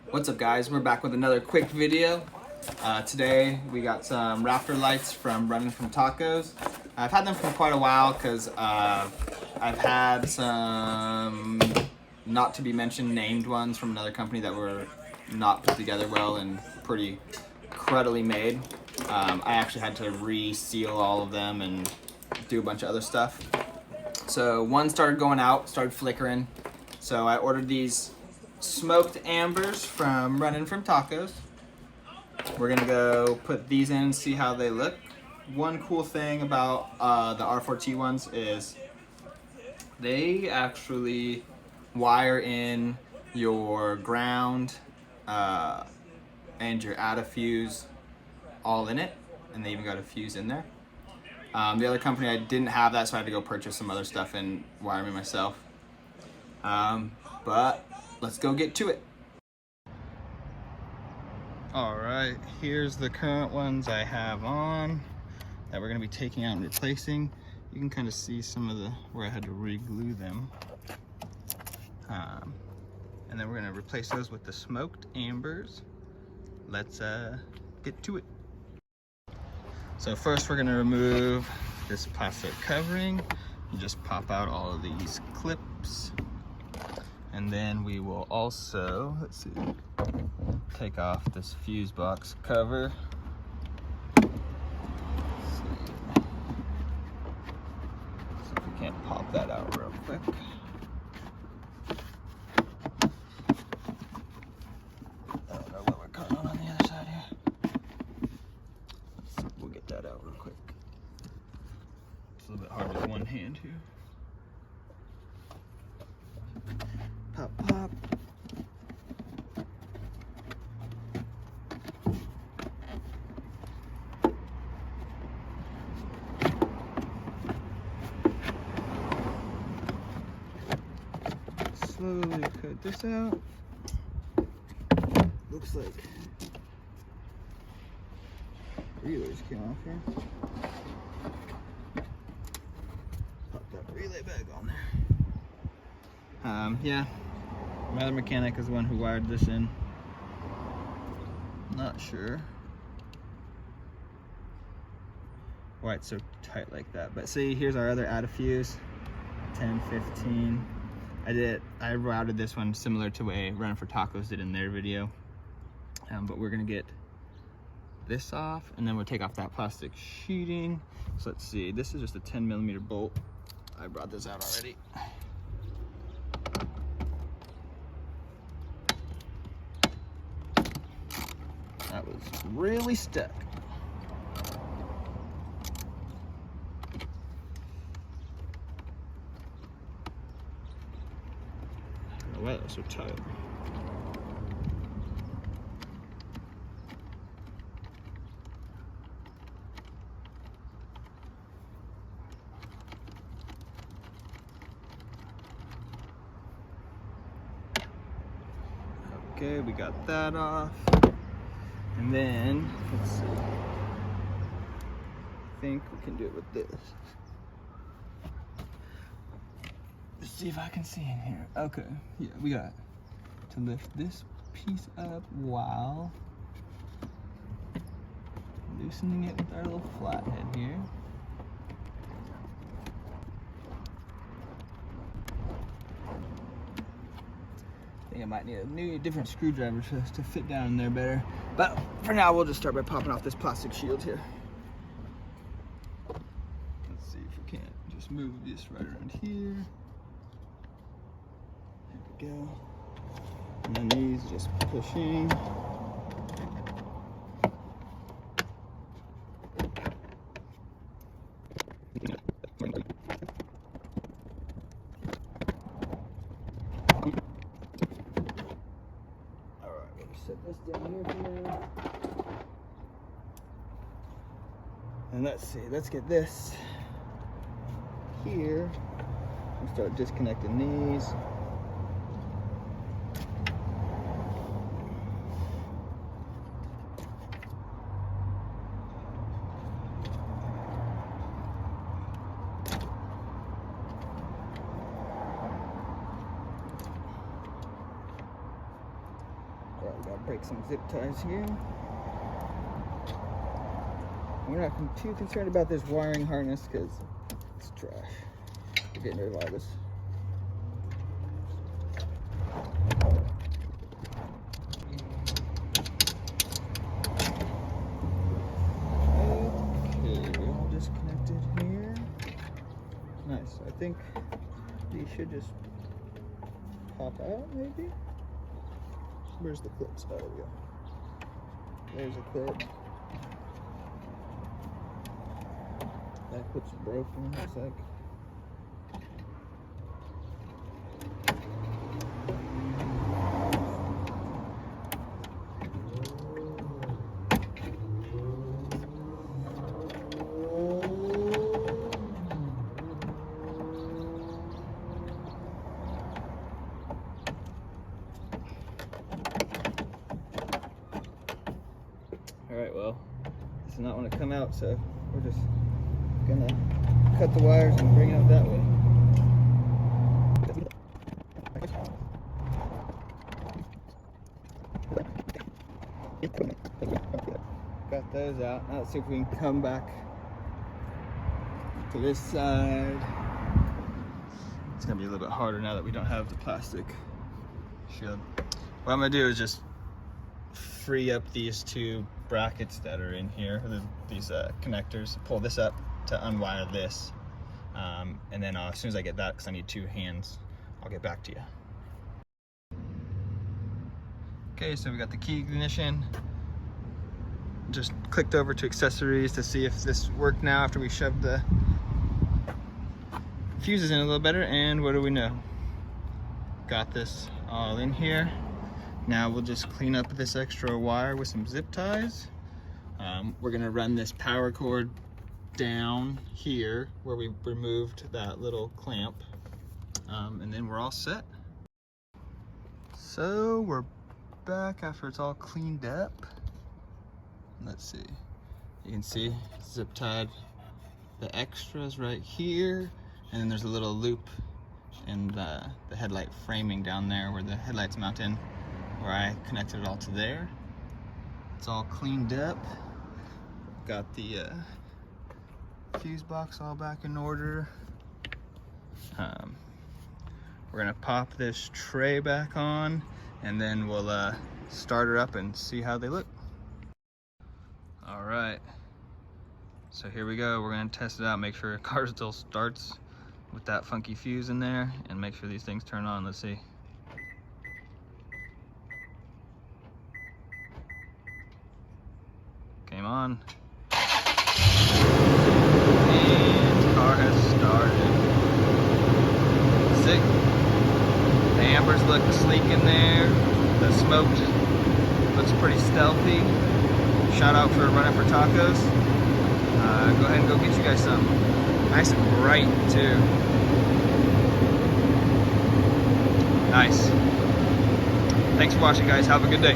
What's up, guys? We're back with another quick video. Today we got some Raptor lights from Running from Tacos. I've had them for quite a while because I've had some not to be mentioned named ones from another company that were not put together well and pretty cruddily made. I actually had to reseal all of them and do a bunch of other stuff. So one started going out, started flickering. So I ordered these smoked ambers from Running from Tacos. We're gonna go put these in and see how they look. One cool thing about the R4T ones is they actually wire in your ground and your out of fuse all in it, and they even got a fuse in there. The other company, I didn't have that, so I had to go purchase some other stuff and wire them myself. But let's go get to it. All right, here's the current ones I have on that we're gonna be taking out and replacing. You can kind of see some of the where I had to re-glue them. And then we're gonna replace those with the smoked ambers. Let's get to it. So first we're gonna remove this plastic covering and just pop out all of these clips. And then we will also, let's see, take off this fuse box cover. Let's see if we can't pop that out real quick. I don't know what we're cutting on the other side here. Let's see, we'll get that out real quick. It's a little bit hard with one hand here. Pop, pop. Slowly cut this out. Looks like relays came off here. Pop that relay back on there. Yeah. My other mechanic is the one who wired this in. Not sure why it's so tight like that. But see, here's our other out of fuse, 10, 15. I routed this one similar to the way Running for Tacos did in their video. But we're gonna get this off, and then we'll take off that plastic sheeting. So let's see, this is just a 10mm bolt. I brought this out already. That was really stuck. I don't know why that's so tight. Okay, we got that off. And then, let's see. I think we can do it with this. Let's see if I can see in here. Okay, yeah, we got to lift this piece up while loosening it with our little flathead here. I think I might need a different screwdriver to fit down in there better. But for now, we'll just start by popping off this plastic shield here. Let's see if we can't just move this right around here. There we go. And then these just pushing. Set this down here for now. And let's see, let's get this here and start disconnecting these. Alright, we gotta break some zip ties here. We're not too concerned about this wiring harness because it's trash. We're getting rid of all this. Okay, we're all disconnected here. Nice. I think these should just pop out, maybe? Where's the clips? Oh, there we go. There's a clip. That clip's broken, looks like. Alright, well, this does not want to come out, so we're just gonna cut the wires and bring it out that way. Got those out. Now let's see if we can come back to this side. It's gonna be a little bit harder now that we don't have the plastic shield. What I'm gonna do is just free up these two brackets that are in here, these connectors, pull this up to unwire this, and then as soon as I get that, because I need two hands, I'll get back to you. Okay, so we got the key ignition. Just clicked over to accessories to see if this worked now after we shoved the fuses in a little better, and what do we know? Got this all in here. Now we'll just clean up this extra wire with some zip ties. We're gonna run this power cord down here where we removed that little clamp, and then we're all set. So we're back after it's all cleaned up. Let's see, you can see zip tied the extras right here, and then there's a little loop in the headlight framing down there where the headlights mount in, where I connected it all to there. It's all cleaned up. Got the fuse box all back in order. We're gonna pop this tray back on, and then we'll start her up and see how they look. All right, so here we go. We're gonna test it out, make sure the car still starts with that funky fuse in there, and make sure these things turn on. Let's see. Came on. And the car has started. Sick. The ambers look sleek in there. The smoke looks pretty stealthy. Shout out for Running for Tacos. Go ahead and go get you guys some. Nice and bright too. Nice. Thanks for watching, guys. Have a good day.